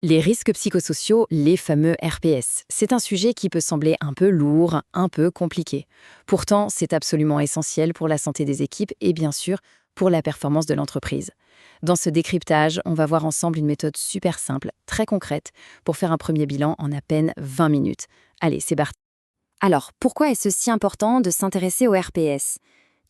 Les risques psychosociaux, les fameux RPS, c'est un sujet qui peut sembler un peu lourd, un peu compliqué. Pourtant, c'est absolument essentiel pour la santé des équipes et bien sûr pour la performance de l'entreprise. Dans ce décryptage, on va voir ensemble une méthode super simple, très concrète, pour faire un premier bilan en à peine 20 minutes. Allez, c'est parti. Alors, pourquoi est-ce si important de s'intéresser au RPS?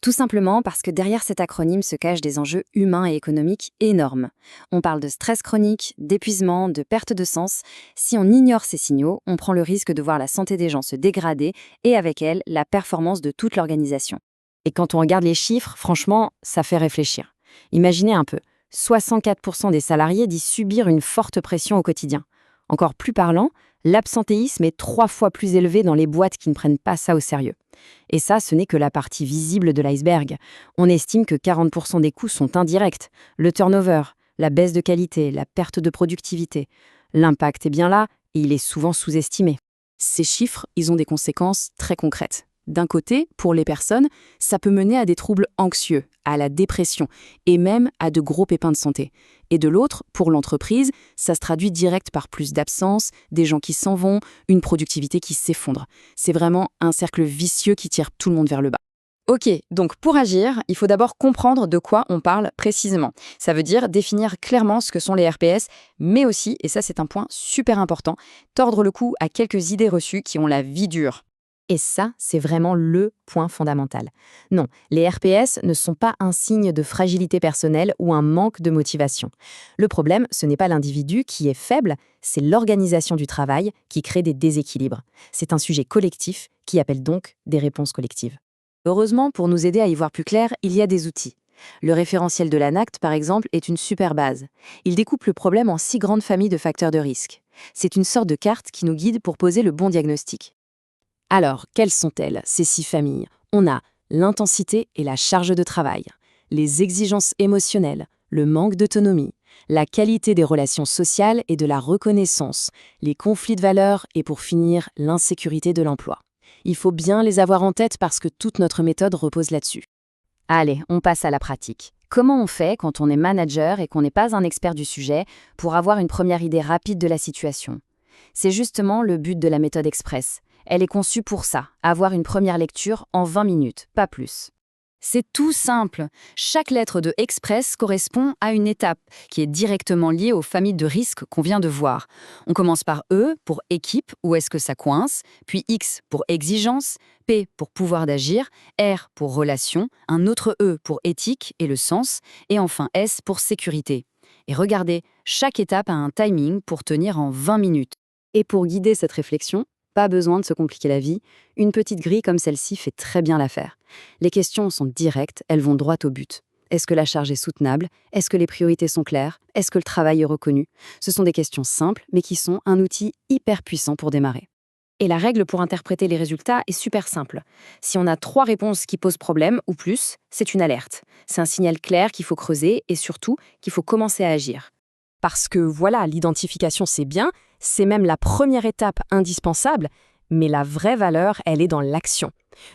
Tout simplement parce que derrière cet acronyme se cachent des enjeux humains et économiques énormes. On parle de stress chronique, d'épuisement, de perte de sens. Si on ignore ces signaux, on prend le risque de voir la santé des gens se dégrader et avec elle, la performance de toute l'organisation. Et quand on regarde les chiffres, franchement, ça fait réfléchir. Imaginez un peu, 64% des salariés disent subir une forte pression au quotidien. Encore plus parlant, l'absentéisme est 3 fois plus élevé dans les boîtes qui ne prennent pas ça au sérieux. Et ça, ce n'est que la partie visible de l'iceberg. On estime que 40% des coûts sont indirects. Le turnover, la baisse de qualité, la perte de productivité. L'impact est bien là et il est souvent sous-estimé. Ces chiffres, ils ont des conséquences très concrètes. D'un côté, pour les personnes, ça peut mener à des troubles anxieux, à la dépression et même à de gros pépins de santé. Et de l'autre, pour l'entreprise, ça se traduit direct par plus d'absence, des gens qui s'en vont, une productivité qui s'effondre. C'est vraiment un cercle vicieux qui tire tout le monde vers le bas. Ok, donc pour agir, il faut d'abord comprendre de quoi on parle précisément. Ça veut dire définir clairement ce que sont les RPS, mais aussi, et ça c'est un point super important, tordre le cou à quelques idées reçues qui ont la vie dure. Et ça, c'est vraiment le point fondamental. Non, les RPS ne sont pas un signe de fragilité personnelle ou un manque de motivation. Le problème, ce n'est pas l'individu qui est faible, c'est l'organisation du travail qui crée des déséquilibres. C'est un sujet collectif qui appelle donc des réponses collectives. Heureusement, pour nous aider à y voir plus clair, il y a des outils. Le référentiel de l'ANACT, par exemple, est une super base. Il découpe le problème en 6 grandes familles de facteurs de risque. C'est une sorte de carte qui nous guide pour poser le bon diagnostic. Alors, quelles sont-elles, ces 6 familles? On a l'intensité et la charge de travail, les exigences émotionnelles, le manque d'autonomie, la qualité des relations sociales et de la reconnaissance, les conflits de valeurs et pour finir, l'insécurité de l'emploi. Il faut bien les avoir en tête parce que toute notre méthode repose là-dessus. Allez, on passe à la pratique. Comment on fait quand on est manager et qu'on n'est pas un expert du sujet pour avoir une première idée rapide de la situation? C'est justement le but de la méthode Express. Elle est conçue pour ça, avoir une première lecture en 20 minutes, pas plus. C'est tout simple. Chaque lettre de Express correspond à une étape qui est directement liée aux familles de risques qu'on vient de voir. On commence par E pour équipe, où est-ce que ça coince, puis X pour exigence, P pour pouvoir d'agir, R pour relation, un autre E pour éthique et le sens, et enfin S pour sécurité. Et regardez, chaque étape a un timing pour tenir en 20 minutes. Et pour guider cette réflexion, pas besoin de se compliquer la vie, une petite grille comme celle-ci fait très bien l'affaire. Les questions sont directes, elles vont droit au but. Est-ce que la charge est soutenable? Est-ce que les priorités sont claires? Est-ce que le travail est reconnu? Ce sont des questions simples, mais qui sont un outil hyper puissant pour démarrer. Et la règle pour interpréter les résultats est super simple. Si on a 3 réponses qui posent problème, ou plus, c'est une alerte. C'est un signal clair qu'il faut creuser et surtout qu'il faut commencer à agir. Parce que voilà, l'identification c'est bien, c'est même la première étape indispensable, mais la vraie valeur, elle est dans l'action.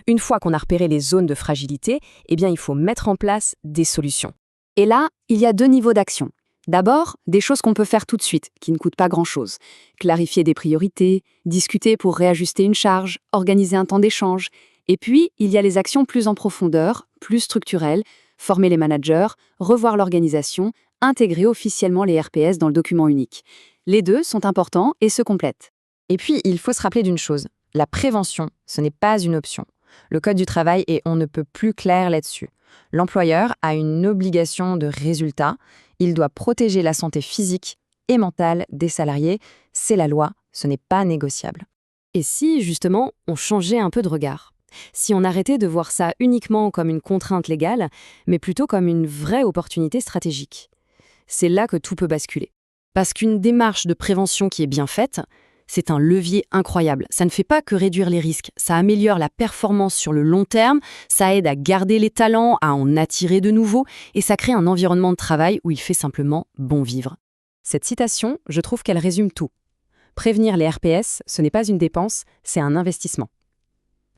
Une fois qu'on a repéré les zones de fragilité, eh bien il faut mettre en place des solutions. Et là, il y a 2 niveaux d'action. D'abord, des choses qu'on peut faire tout de suite, qui ne coûtent pas grand-chose. Clarifier des priorités, discuter pour réajuster une charge, organiser un temps d'échange. Et puis, il y a les actions plus en profondeur, plus structurelles, former les managers, revoir l'organisation, intégrer officiellement les RPS dans le document unique. Les deux sont importants et se complètent. Et puis, il faut se rappeler d'une chose. La prévention, ce n'est pas une option. Le Code du travail est on ne peut plus clair là-dessus. L'employeur a une obligation de résultat. Il doit protéger la santé physique et mentale des salariés. C'est la loi, ce n'est pas négociable. Et si, justement, on changeait un peu de regard? Si on arrêtait de voir ça uniquement comme une contrainte légale, mais plutôt comme une vraie opportunité stratégique? C'est là que tout peut basculer. Parce qu'une démarche de prévention qui est bien faite, c'est un levier incroyable. Ça ne fait pas que réduire les risques, ça améliore la performance sur le long terme, ça aide à garder les talents, à en attirer de nouveaux, et ça crée un environnement de travail où il fait simplement bon vivre. Cette citation, je trouve qu'elle résume tout. Prévenir les RPS, ce n'est pas une dépense, c'est un investissement.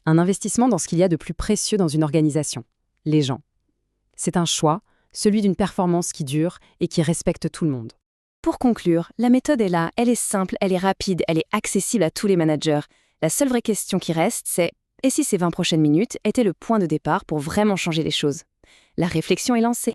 Un investissement dans ce qu'il y a de plus précieux dans une organisation, les gens. C'est un choix, celui d'une performance qui dure et qui respecte tout le monde. Pour conclure, la méthode est là, elle est simple, elle est rapide, elle est accessible à tous les managers. La seule vraie question qui reste, c'est « et si ces 20 prochaines minutes étaient le point de départ pour vraiment changer les choses ?» La réflexion est lancée.